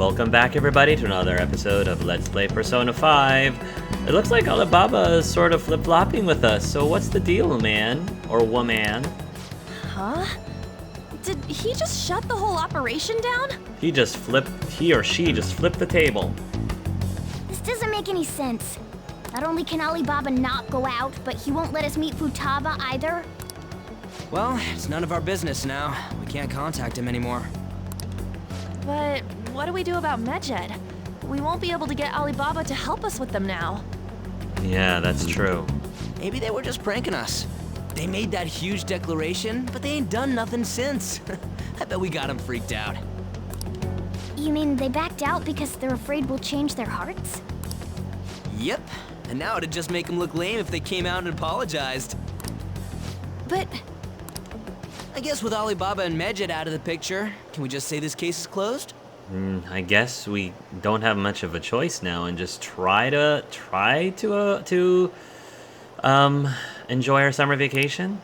Welcome back everybody to another episode of Let's Play Persona 5. It looks like Alibaba is sort of flip-flopping with us, so what's the deal, man? Or woman? Huh? Did he just shut the whole operation down? He or she just flipped the table. This doesn't make any sense. Not only can Alibaba not go out, but he won't let us meet Futaba either. Well, it's none of our business now. We can't contact him anymore. But what do we do about Medjed? We won't be able to get Alibaba to help us with them now. Yeah, that's true. Maybe they were just pranking us. They made that huge declaration, but they ain't done nothing since. I bet we got them freaked out. You mean they backed out because they're afraid we'll change their hearts? Yep. And now it'd just make them look lame if they came out and apologized. But I guess with Alibaba and Medjed out of the picture, can we just say this case is closed? I guess we don't have much of a choice now and just try to enjoy our summer vacation.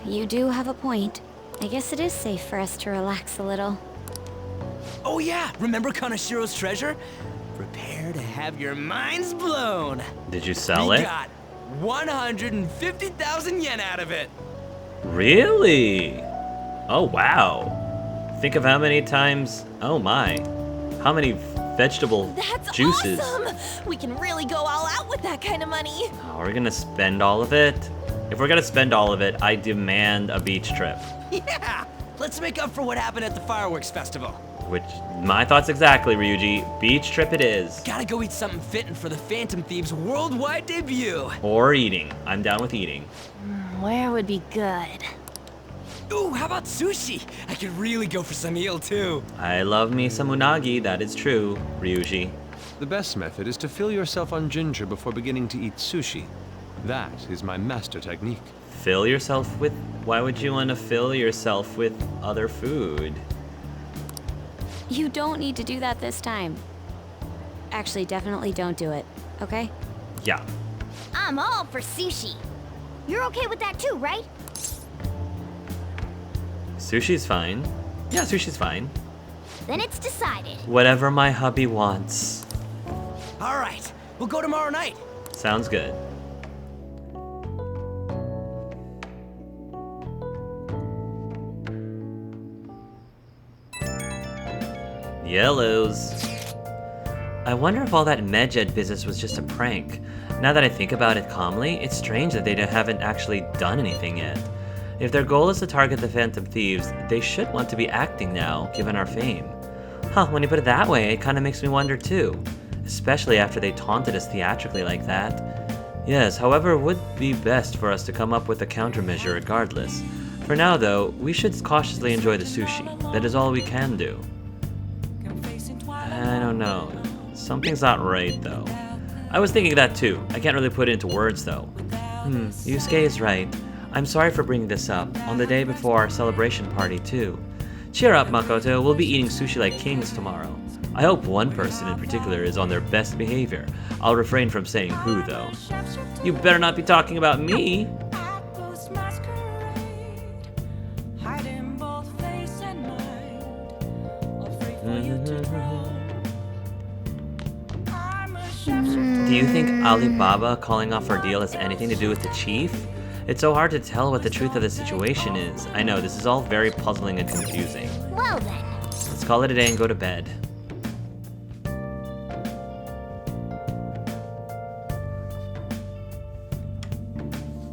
You do have a point. I guess it is safe for us to relax a little. Oh yeah, remember Kanashiro's treasure? Prepare to have your minds blown. Did you sell We it? got 150,000 yen out of it. Really? Oh wow. Think of how many times, oh my, how many vegetable that's juices. awesome! We can really go all out with that kind of money. Oh, we're gonna spend all of it? If we're gonna spend all of it, I demand a beach trip. Yeah, let's make up for what happened at the fireworks festival. Which, my thoughts exactly, Ryuji. Beach trip it is. Gotta go eat something fitting for the Phantom Thieves' worldwide debut. Or eating. I'm down with eating. Where would be good? Ooh, how about sushi? I could really go for some eel too. I love me some unagi, that is true, Ryuji. The best method is to fill yourself on ginger before beginning to eat sushi. That is my master technique. Fill yourself with... Why would you want to fill yourself with other food? You don't need to do that this time. Actually, definitely don't do it, okay? Yeah. I'm all for sushi. You're okay with that too, right? Sushi's fine. Yeah, sushi's fine. Then it's decided. Whatever my hubby wants. All right, we'll go tomorrow night. Sounds good. Yellows. I wonder if all that Medjed business was just a prank. Now that I think about it calmly, it's strange that they haven't actually done anything yet. If their goal is to target the Phantom Thieves, they should want to be acting now, given our fame. Huh, when you put it that way, it kinda makes me wonder too. Especially after they taunted us theatrically like that. Yes, however, it would be best for us to come up with a countermeasure regardless. For now though, we should cautiously enjoy the sushi. That is all we can do. I don't know. Something's not right though. I was thinking that too. I can't really put it into words though. Yusuke is right. I'm sorry for bringing this up, on the day before our celebration party too. Cheer up, Makoto, we'll be eating sushi like kings tomorrow. I hope one person in particular is on their best behavior. I'll refrain from saying who though. You better not be talking about me! Do you think Alibaba calling off our deal has anything to do with the chief? It's so hard to tell what the truth of the situation is. I know, this is all very puzzling and confusing. Well then. Let's call it a day and go to bed.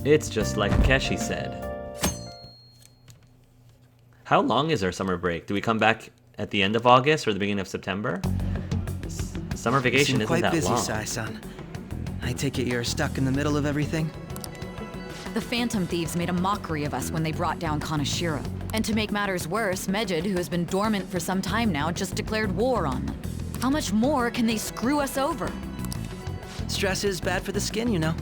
It's just like Akechi said. How long is our summer break? Do we come back at the end of August or the beginning of September? Summer vacation isn't that long. Quite busy, Sai-san. I take it you're stuck in the middle of everything? The Phantom Thieves made a mockery of us when they brought down Kanashiro. And to make matters worse, Medjed, who has been dormant for some time now, just declared war on them. How much more can they screw us over? Stress is bad for the skin, you know.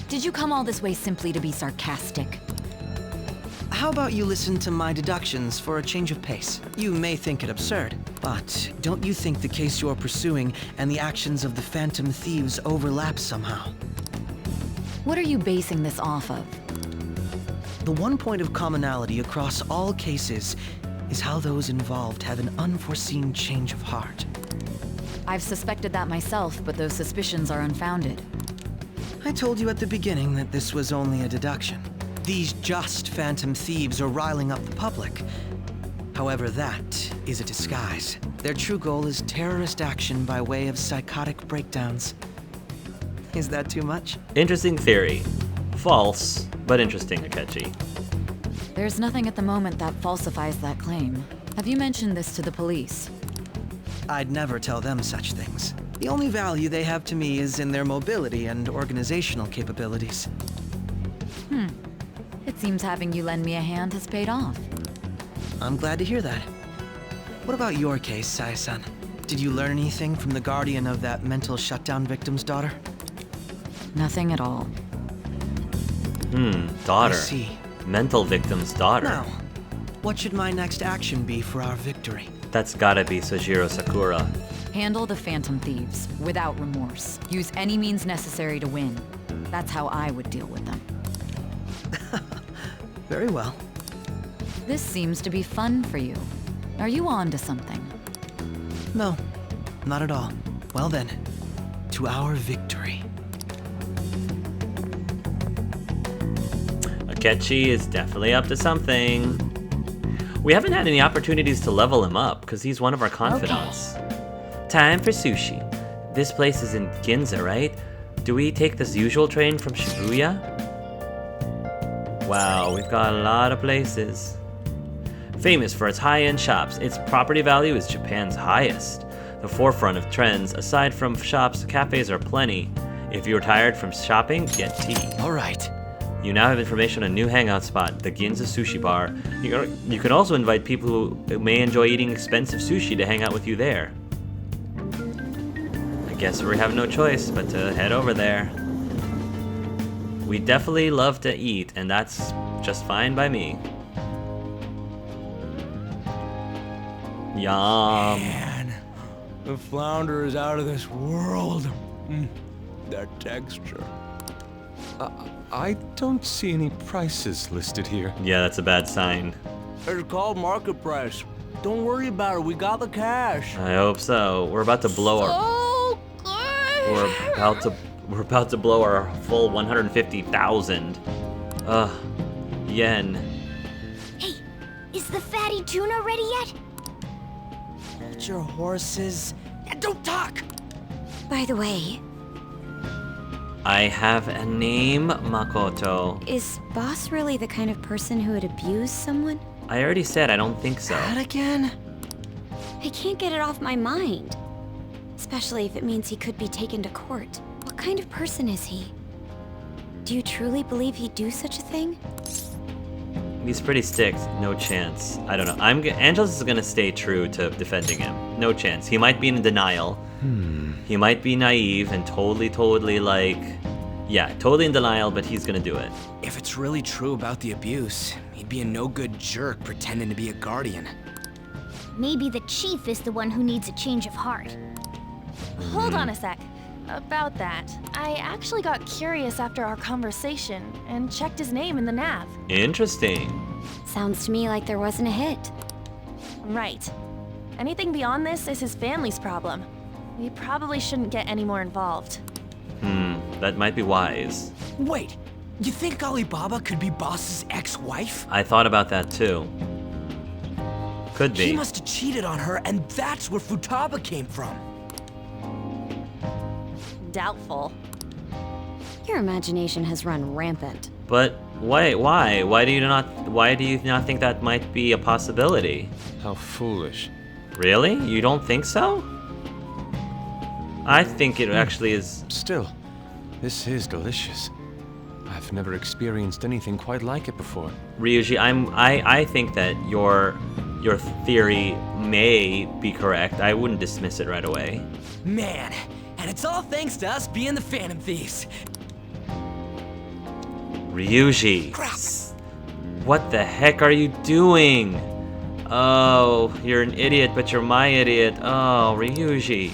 Did you come all this way simply to be sarcastic? How about you listen to my deductions for a change of pace? You may think it absurd, but don't you think the case you're pursuing and the actions of the Phantom Thieves overlap somehow? What are you basing this off of? The one point of commonality across all cases is how those involved have an unforeseen change of heart. I've suspected that myself, but those suspicions are unfounded. I told you at the beginning that this was only a deduction. These just phantom thieves are riling up the public. However, that is a disguise. Their true goal is terrorist action by way of psychotic breakdowns. Is that too much? Interesting theory. False, but interesting, Akechi. There's nothing at the moment that falsifies that claim. Have you mentioned this to the police? I'd never tell them such things. The only value they have to me is in their mobility and organizational capabilities. It seems having you lend me a hand has paid off. I'm glad to hear that. What about your case, Sai-san? Did you learn anything from the guardian of that mental shutdown victim's daughter? Nothing at all. Daughter. I see. Mental victim's daughter. Now, what should my next action be for our victory? That's gotta be Sojiro Sakura. Handle the Phantom Thieves, without remorse. Use any means necessary to win. That's how I would deal with them. Very well. This seems to be fun for you. Are you on to something? No, not at all. Well then, to our victory. Akechi is definitely up to something. We haven't had any opportunities to level him up, because he's one of our confidants. Time for sushi. This place is in Ginza, right? Do we take this usual train from Shibuya? Wow, we've got a lot of places. Famous for its high-end shops, its property value is Japan's highest. The forefront of trends, aside from shops, cafes are plenty. If you're tired from shopping, get tea. All right. You now have information on a new hangout spot, the Ginza Sushi Bar. You can also invite people who may enjoy eating expensive sushi to hang out with you there. I guess we have no choice but to head over there. We definitely love to eat, and that's just fine by me. Yum. Man, the flounder is out of this world. That texture. I don't see any prices listed here. Yeah, that's a bad sign. It's called market price. Don't worry about it. We got the cash. I hope so. We're about to blow our. Oh, good. We're about to blow our full 150,000. Yen. Hey, is the fatty tuna ready yet? Hold your horses. And don't talk. By the way, I have a name, Makoto. is Boss really the kind of person who would abuse someone? I already said I don't think so. That again? I can't get it off my mind. Especially if it means he could be taken to court. What kind of person is he? Do you truly believe he'd do such a thing? He's pretty strict. No chance. I don't know. Angelus is gonna stay true to defending him. No chance. He might be in denial. He might be naive and totally like... Yeah, totally in denial, but he's gonna do it. If it's really true about the abuse, he'd be a no-good jerk pretending to be a guardian. Maybe the chief is the one who needs a change of heart. Hold on a sec. About that, I actually got curious after our conversation and checked his name in the nav. Interesting. Sounds to me like there wasn't a hit. Right. Anything beyond this is his family's problem. We probably shouldn't get any more involved. That might be wise. Wait, you think Alibaba could be Boss's ex-wife? I thought about that too. Could be. He must have cheated on her, and that's where Futaba came from. Doubtful. Your imagination has run rampant. But why? Why do you not think that might be a possibility? How foolish. Really? You don't think so? I think it actually is. Still, this is delicious. I've never experienced anything quite like it before. Ryuji, I think that your theory may be correct. I wouldn't dismiss it right away. Man, and it's all thanks to us being the Phantom Thieves. Ryuji. Crap. What the heck are you doing? Oh, you're an idiot, but you're my idiot. Oh, Ryuji.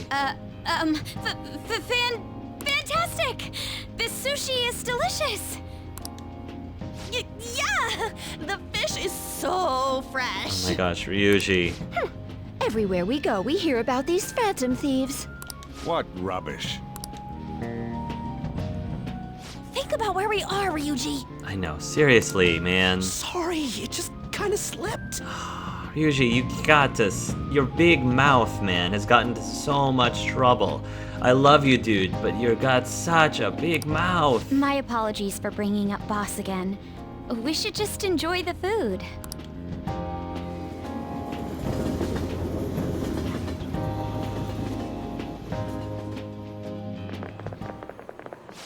Fantastic! This sushi is delicious! Yeah! The fish is so fresh. Oh my gosh, Ryuji. Everywhere we go, we hear about these phantom thieves. What rubbish. Think about where we are, Ryuji. I know, seriously, man. Sorry, it just kind of slipped. Ryuji, you got this. Your big mouth, man, has gotten into so much trouble. I love you, dude, but you've got such a big mouth. My apologies for bringing up Boss again. We should just enjoy the food.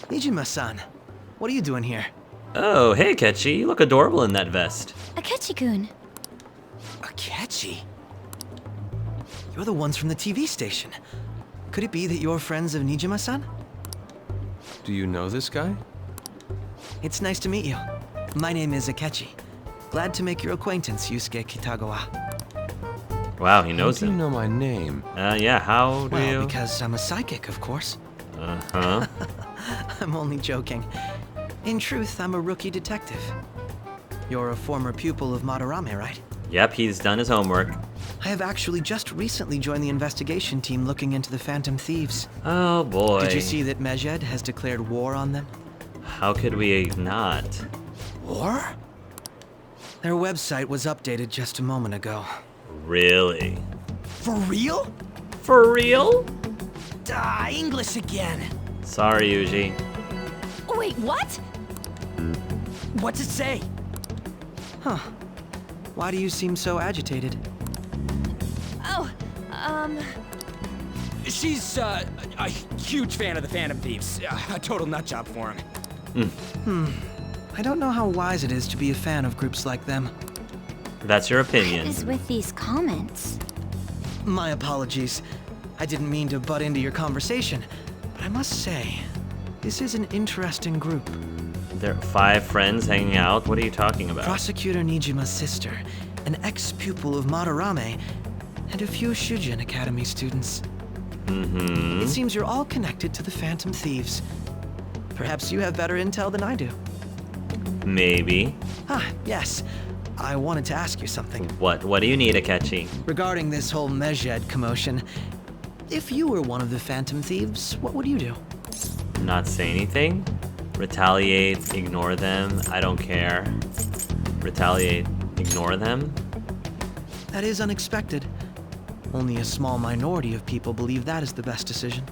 Nijima-san, what are you doing here? Oh, hey, Akechi, you look adorable in that vest. Akechi-kun. Akechi? You're the ones from the TV station. Could it be that you're friends of Nijima-san? Do you know this guy? It's nice to meet you. My name is Akechi. Glad to make your acquaintance, Yusuke Kitagawa. Wow, he How knows do you him. know my name? Yeah, how do Well, you? because I'm a psychic, of course. Uh-huh. I'm only joking. In truth, I'm a rookie detective. You're a former pupil of Madarame, right? Yep, he's done his homework. I have actually just recently joined the investigation team looking into the Phantom Thieves. Oh, boy. Did you see that Mejed has declared war on them? How could we not? War? Their website was updated just a moment ago. Really? For real? For real? English again. Sorry, Yuji. Wait, what? What's it say? Huh. Why do you seem so agitated? Oh, She's a huge fan of the Phantom Thieves. A total nutjob for him. I don't know how wise it is to be a fan of groups like them. That's your What opinion. is with these comments? My apologies. I didn't mean to butt into your conversation, but I must say, this is an interesting group. There are 5 friends hanging out. What are you talking about? Prosecutor Nijima's sister, an ex-pupil of Madarame, and a few Shujin Academy students. Mm-hmm. It seems you're all connected to the Phantom Thieves. Perhaps you have better intel than I do. Maybe. Ah, yes. I wanted to ask you something. What do you need, Akechi? Regarding this whole Mejed commotion, if you were one of the Phantom Thieves, what would you do? Not say anything? Retaliate, ignore them, I don't care. Retaliate, ignore them? That is unexpected. Only a small minority of people believe that is the best decision.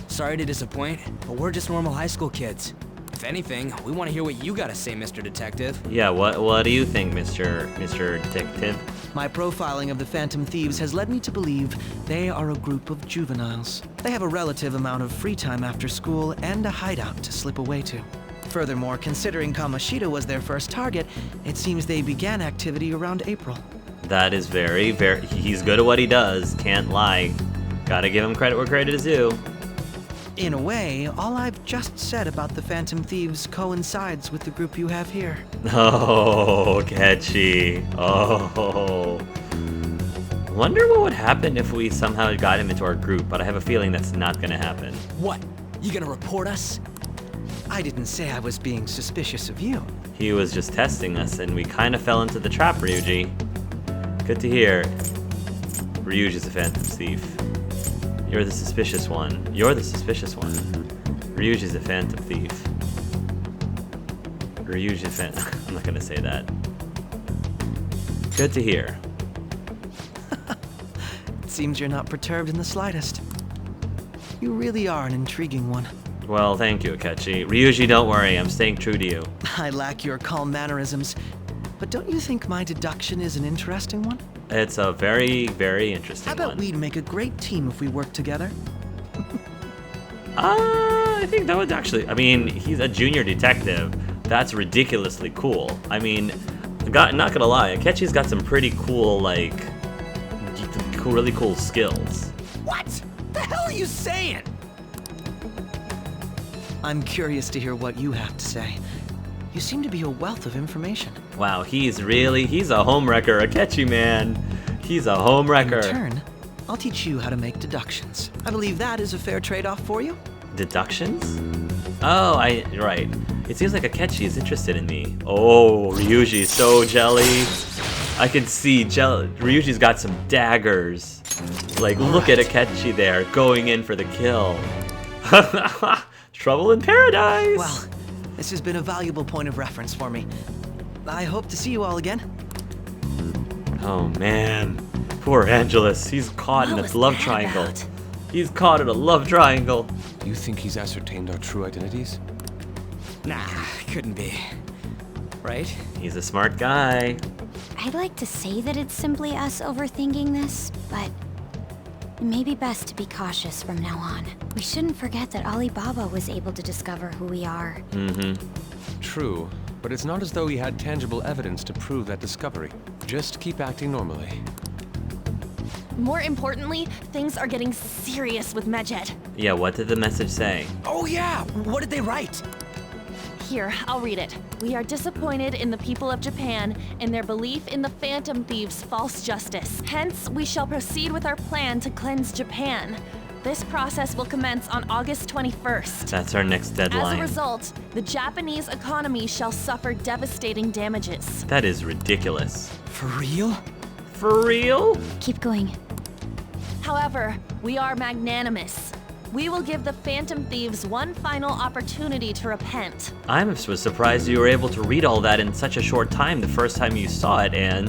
Sorry to disappoint, but we're just normal high school kids. If anything, we want to hear what you gotta say, Mr. Detective. Yeah, what do you think, Mr. Detective? My profiling of the Phantom Thieves has led me to believe they are a group of juveniles. They have a relative amount of free time after school and a hideout to slip away to. Furthermore, considering Kamoshida was their first target, it seems they began activity around April. That is very, he's good at what he does, can't lie. Gotta give him credit where credit is due. In a way, all I've just said about the Phantom Thieves coincides with the group you have here. Oh, Akechi. Oh. Wonder what would happen if we somehow got him into our group, but I have a feeling that's not gonna happen. What? You gonna report us? I didn't say I was being suspicious of you. He was just testing us, and we kind of fell into the trap, Ryuji. Good to hear. Ryuji's a Phantom Thief. You're the suspicious one. You're the suspicious one. Ryuji's a Phantom Thief. Ryuji's a I'm not gonna say that. Good to hear. It seems you're not perturbed in the slightest. You really are an intriguing one. Well, thank you, Akechi. Ryuji, don't worry. I'm staying true to you. I lack your calm mannerisms, but don't you think my deduction is an interesting one? It's a very, very interesting How about one. we'd make a great team if we worked together? I think that would actually... I mean, he's a junior detective. That's ridiculously cool. I mean, not gonna lie, Akechi's got some pretty cool, like... really cool skills. What? The hell are you saying? I'm curious to hear what you have to say. You seem to be a wealth of information. Wow, he's a homewrecker, Akechi, man. He's a In homewrecker. return, I'll teach you how to make deductions. I believe that is a fair trade-off for you. Deductions? Right. It seems like Akechi is interested in me. Oh, Ryuji's so jelly. I can see Ryuji's got some daggers. Like, look at Akechi there, going in for the kill. Trouble in paradise! Well, this has been a valuable point of reference for me. I hope to see you all again. Oh man, poor Angelus. He's caught in What a was love that triangle. about? He's caught in a love triangle. Do you think he's ascertained our true identities? Nah, couldn't be. Right? He's a smart guy. I'd like to say that it's simply us overthinking this, but it may be best to be cautious from now on. We shouldn't forget that Alibaba was able to discover who we are. True, but it's not as though he had tangible evidence to prove that discovery. Just keep acting normally. More importantly, things are getting serious with Medjed. Yeah, what did the message say? Oh yeah, what did they write? Here, I'll read it. We are disappointed in the people of Japan and their belief in the Phantom Thieves' false justice. Hence, we shall proceed with our plan to cleanse Japan. This process will commence on August 21st. That's our next deadline. As a result, the Japanese economy shall suffer devastating damages. That is ridiculous. For real? For real? Keep going. However, we are magnanimous. We will give the Phantom Thieves one final opportunity to repent. I was surprised you were able to read all that in such a short time the first time you saw it, and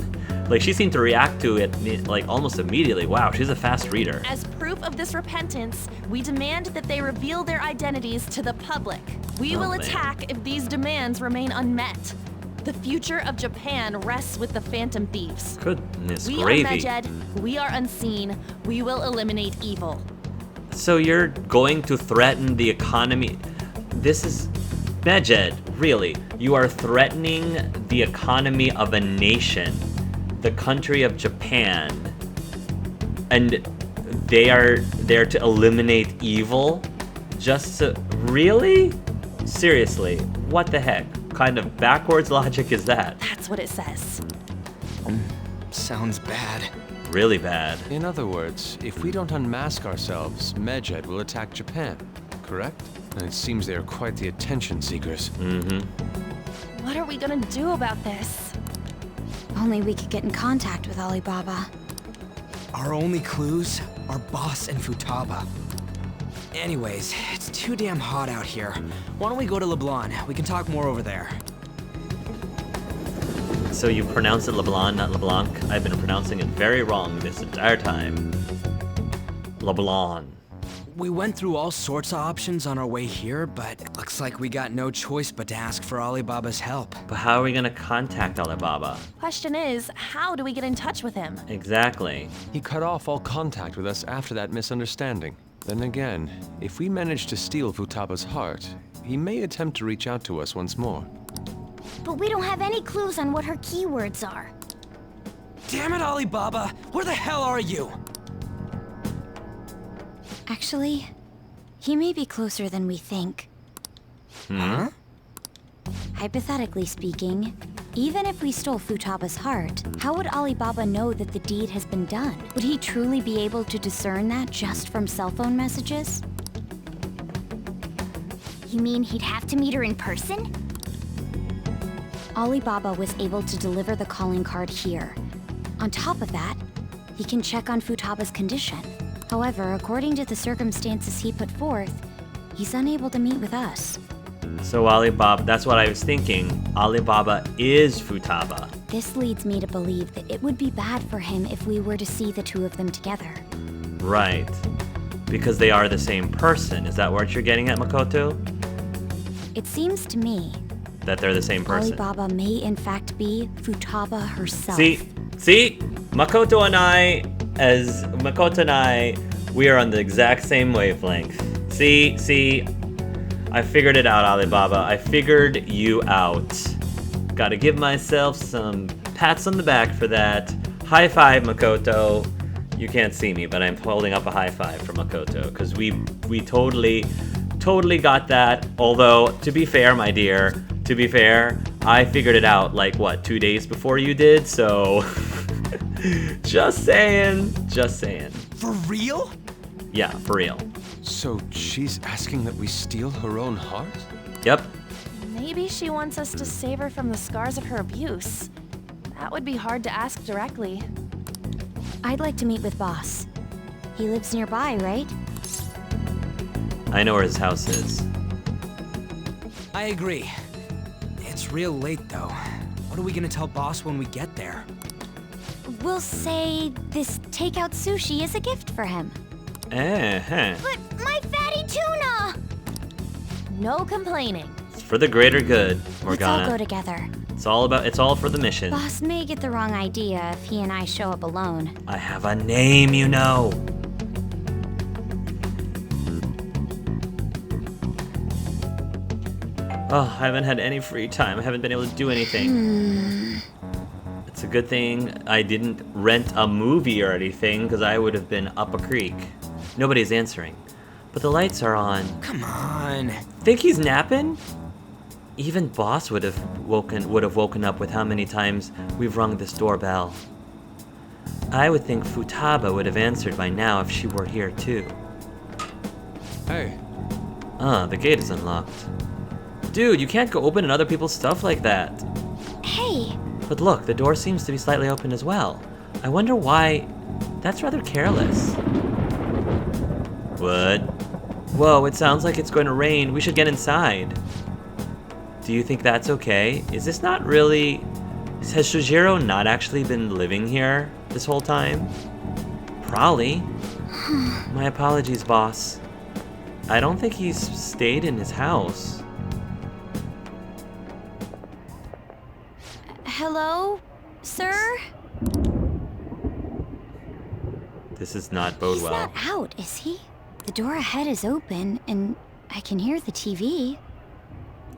like she seemed to react to it like almost immediately. Wow, she's a fast reader. As proof of this repentance, we demand that they reveal their identities to the public. We Oh, will man. attack if these demands remain unmet. The future of Japan rests with the Phantom Thieves. Goodness We gravy. are Medjed, we are unseen, we will eliminate evil. So you're going to threaten the economy? This is Medjed, really. You are threatening the economy of a nation, the country of Japan, and they are there to eliminate evil? Just to really? Seriously, what the heck kind of backwards logic is that? That's what it says. Sounds bad. Really bad. In other words, if we don't unmask ourselves, Medjed will attack Japan, correct? And it seems they are quite the attention seekers. What are we gonna do about this? Only we could get in contact with Alibaba. Our only clues are Boss and Futaba. Anyways, it's too damn hot out here. Why don't we go to LeBlanc? We can talk more over there. So you pronounce it LeBlanc, not LeBlanc? I've been pronouncing it very wrong this entire time. LeBlanc. We went through all sorts of options on our way here, but it looks like we got no choice but to ask for Alibaba's help. But how are we gonna contact Alibaba? Question is, how do we get in touch with him? Exactly. He cut off all contact with us after that misunderstanding. Then again, if we manage to steal Futaba's heart, he may attempt to reach out to us once more. But we don't have any clues on what her keywords are. Damn it, Alibaba! Where the hell are you? Actually, he may be closer than we think. Huh? Hypothetically speaking, even if we stole Futaba's heart, how would Alibaba know that the deed has been done? Would he truly be able to discern that just from cell phone messages? You mean he'd have to meet her in person? Alibaba was able to deliver the calling card here. On top of that, he can check on Futaba's condition. However, according to the circumstances he put forth, he's unable to meet with us. So Alibaba, that's what I was thinking. Alibaba is Futaba. This leads me to believe that it would be bad for him if we were to see the two of them together. Right. Because they are the same person. Is that what you're getting at, Makoto? It seems to me That they're the same person. Alibaba may in fact be Futaba herself. See? Makoto and I, we are on the exact same wavelength. See? I figured it out, Alibaba. I figured you out. Gotta give myself some pats on the back for that. High five, Makoto. You can't see me, but I'm holding up a high five for Makoto, because we totally got that. Although, to be fair, my dear, I figured it out, like, what, 2 days before you did, so... Just saying. For real? Yeah, for real. So she's asking that we steal her own heart? Yep. Maybe she wants us to save her from the scars of her abuse. That would be hard to ask directly. I'd like to meet with Boss. He lives nearby, right? I know where his house is. I agree. It's real late, though. What are we gonna tell Boss when we get there? We'll say this takeout sushi is a gift for him. But my fatty tuna! No complaining. It's for the greater good, Let's all Morgana. go together. It's all for the mission. Boss may get the wrong idea if he and I show up alone. I have a name, you know. Oh, I haven't had any free time. I haven't been able to do anything. It's a good thing I didn't rent a movie or anything, because I would have been up a creek. Nobody's answering. But the lights are on. Come on. Think he's napping? Even Boss would have woken up with how many times we've rung this doorbell. I would think Futaba would have answered by now if she were here too. Hey, The gate is unlocked. Dude, you can't go open in other people's stuff like that. Hey, But look, the door seems to be slightly open as well. I wonder why. That's rather careless. What? Whoa, it sounds like it's going to rain. We should get inside. Do you think that's okay? Is this not really... Has Shojiro not actually been living here this whole time? Probably. My apologies, boss. I don't think he's stayed in his house. hello, sir? This is not bode He's well. not out, is he? The door ahead is open, and I can hear the TV.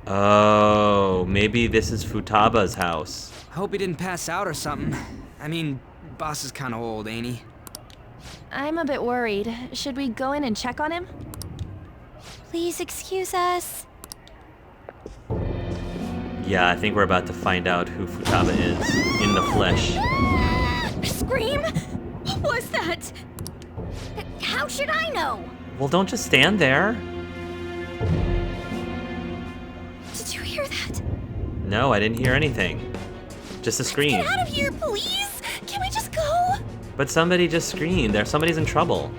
Oh, maybe this is Futaba's house. Hope he didn't pass out or something. I mean, Boss is kinda old, ain't he? I'm a bit worried. Should we go in and check on him? Please excuse us. Yeah, I think we're about to find out who Futaba is in the flesh. Scream? What was that? How should I know? Well, don't just stand there. Did you hear that? No, I didn't hear anything. Just a scream. Get out of here, please! Can we just go? But somebody just screamed. Somebody's in trouble.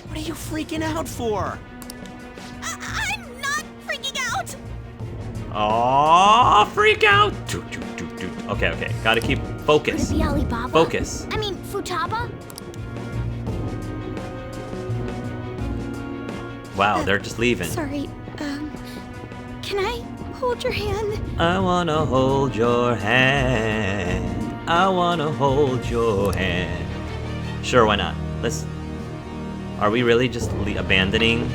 What are you freaking out for? I'm not freaking out! Aww, freak out! Okay. Gotta keep focus. Could it be Alibaba? Focus. I mean, Futaba? Wow, they're just leaving. Sorry, can I hold your hand? I wanna hold your hand. I wanna hold your hand. Sure, why not? Let's. Are we really just abandoning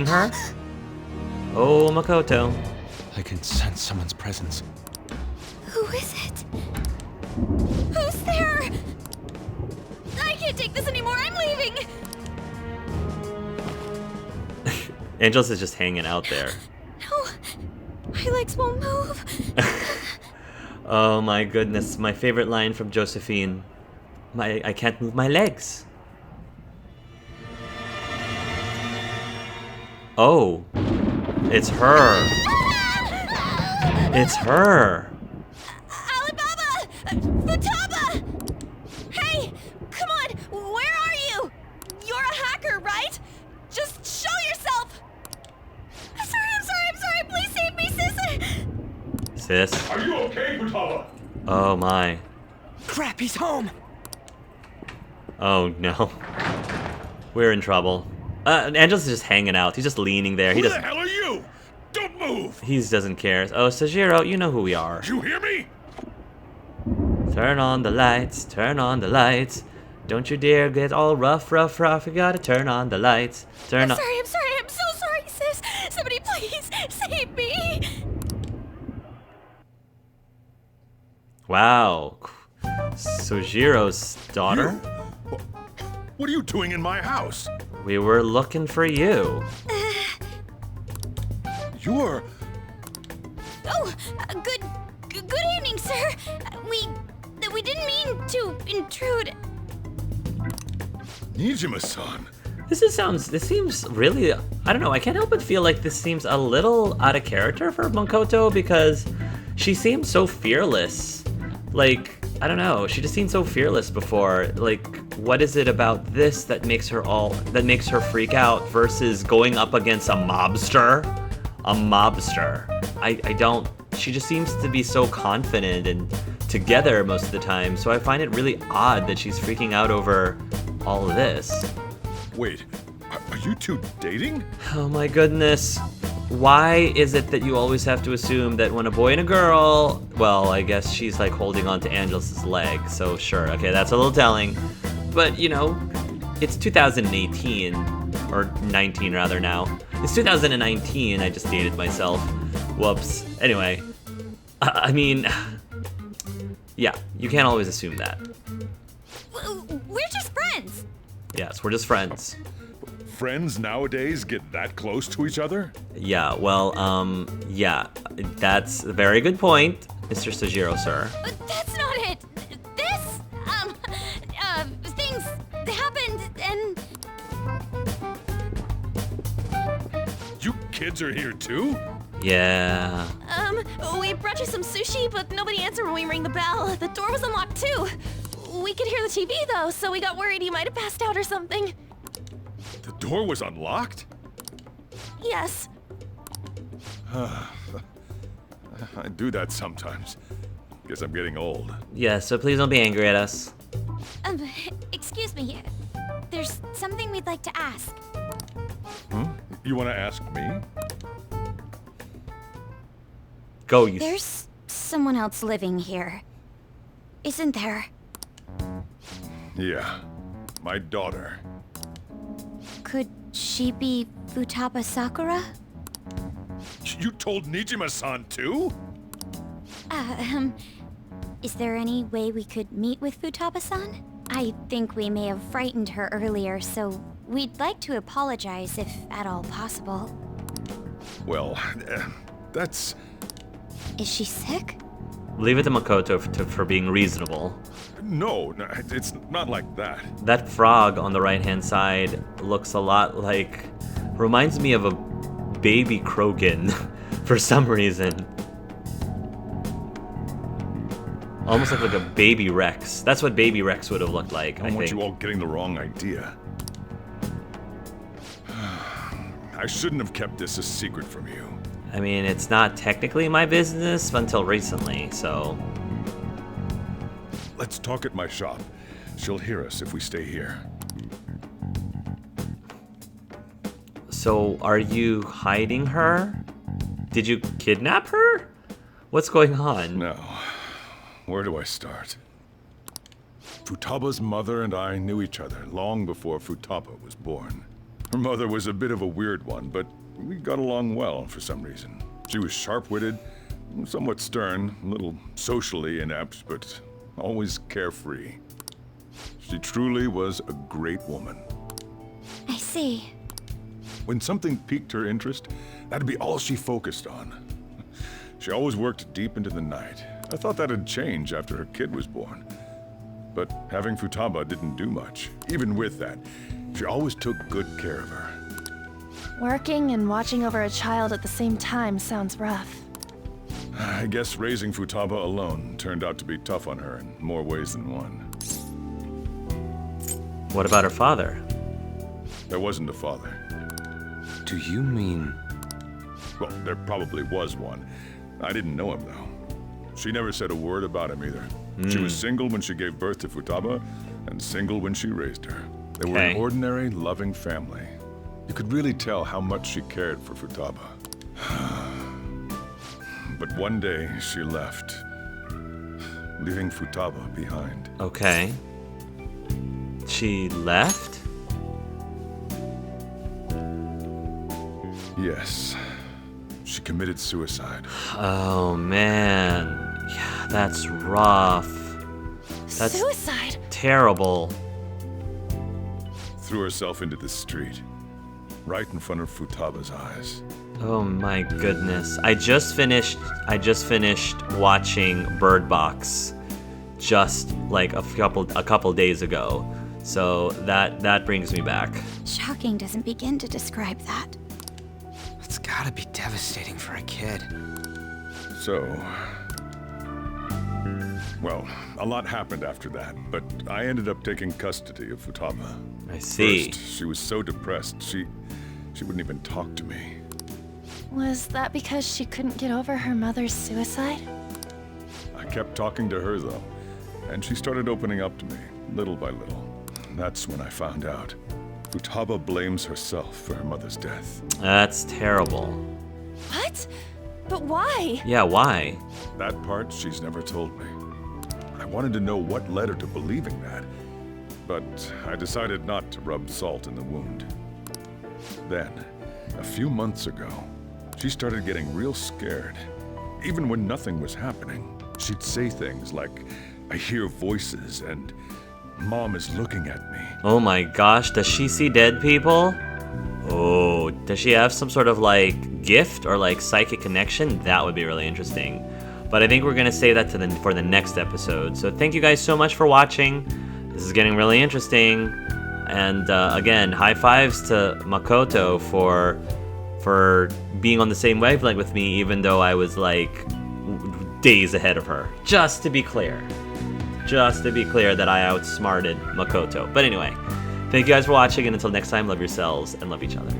her? Oh, Makoto. I can sense someone's presence. Who is it? Who's there? I can't take this anymore, I'm leaving! Angelus is just hanging out there. No, my legs won't move. Oh my goodness, my favorite line from Josephine. I can't move my legs. Oh, it's her. It's her. Alibaba! Futaba! Hey! Come on! Where are you? You're a hacker, right? Just show yourself! I'm sorry! Please save me, sis! Sis. Are you okay, Futaba? Oh my. Crap, he's home! Oh no. We're in trouble. Angelus is just hanging out. He's just leaning there. He Who the doesn't. hell are you? Don't move! He doesn't care. Oh, Sajiro, you know who we are. You hear me? Turn on the lights. Turn on the lights. Don't you dare get all rough. You gotta turn on the lights. Turn on. I'm sorry, I'm so sorry, sis! Somebody please save me! Wow. Sojiro's daughter? What are you doing in my house? We were looking for you. You're... Oh, good evening, sir. We didn't mean to intrude. Nijima-san. This seems really, I don't know, I can't help but feel like this seems a little out of character for Makoto because she seems so fearless. Like, I don't know, she just seemed so fearless before. Like, what is it about this that makes her freak out versus going up against a mobster? She just seems to be so confident and together most of the time, so I find it really odd that she's freaking out over all of this. Wait, are you two dating? Oh my goodness. Why is it that you always have to assume that when a boy and a girl, well, I guess she's like holding on to Angelus's leg, so sure, okay, that's a little telling. But, you know, it's 2018, or 19 rather now. It's 2019, I just dated myself. Whoops. Anyway, I mean, yeah, you can't always assume that. We're just friends. Yes, we're just friends. Friends nowadays get that close to each other? Yeah, well, yeah, that's a very good point, Mr. Sojiro, sir. That's not it. This, things happened and... You kids are here too? Yeah. We brought you some sushi, but nobody answered when we rang the bell. The door was unlocked too. We could hear the TV though, so we got worried you might have passed out or something. The door was unlocked? Yes. I do that sometimes. Guess I'm getting old. Yeah, so please don't be angry at us. Excuse me. There's something we'd like to ask. You want to ask me? Go, you. There's someone else living here, isn't there? Yeah, my daughter. Could she be Futaba Sakura? You told Nijima-san too? Is there any way we could meet with Futaba-san? I think we may have frightened her earlier, so we'd like to apologize if at all possible. Well, that's... Is she sick? Leave it to Makoto for being reasonable. No, it's not like that. That frog on the right-hand side looks a lot like... reminds me of a baby Krogan for some reason. Almost like a baby Rex. That's what baby Rex would have looked like, I I don't want think. you all getting the wrong idea. I shouldn't have kept this a secret from you. I mean, it's not technically my business until recently, so... Let's talk at my shop. She'll hear us if we stay here. So, are you hiding her? Did you kidnap her? What's going on? No. Where do I start? Futaba's mother and I knew each other long before Futaba was born. Her mother was a bit of a weird one, but we got along well for some reason. She was sharp-witted, somewhat stern, a little socially inept, but always carefree. She truly was a great woman. I see. When something piqued her interest, that'd be all she focused on. She always worked deep into the night. I thought that'd change after her kid was born. But having Futaba didn't do much. Even with that, she always took good care of her. Working and watching over a child at the same time sounds rough. I guess raising Futaba alone turned out to be tough on her in more ways than one. What about her father? There wasn't a father. Do you mean... Well, there probably was one. I didn't know him, though. She never said a word about him either. She was single when she gave birth to Futaba, and single when she raised her. They were an Okay. ordinary, loving family. You could really tell how much she cared for Futaba. But one day, she left, leaving Futaba behind. Okay. She left? Yes. She committed suicide. Oh, man. Yeah, that's rough. That's Suicide? terrible. Threw herself into the street, right in front of Futaba's eyes. Oh my goodness. I just finished watching Bird Box just like a couple days ago. So that brings me back. Shocking doesn't begin to describe that. It's gotta be devastating for a kid. So... Well, a lot happened after that, but I ended up taking custody of Futaba. I see. First, she was so depressed, she wouldn't even talk to me. Was that because she couldn't get over her mother's suicide? I kept talking to her, though, and she started opening up to me, little by little. That's when I found out. Futaba blames herself for her mother's death. That's terrible. What? But why? Yeah, why? That part she's never told me. I wanted to know what led her to believing that, but I decided not to rub salt in the wound. Then, a few months ago, she started getting real scared. Even when nothing was happening, she'd say things like, "I hear voices," and "Mom is looking at me." Oh my gosh, does she see dead people? Oh, does she have some sort of like gift or like psychic connection? That would be really interesting. But I think we're gonna save that for the next episode. So thank you guys so much for watching. This is getting really interesting. And again, high fives to Makoto for being on the same wavelength with me, even though I was like days ahead of her. Just to be clear that I outsmarted Makoto. But anyway, thank you guys for watching, and until next time, love yourselves and love each other.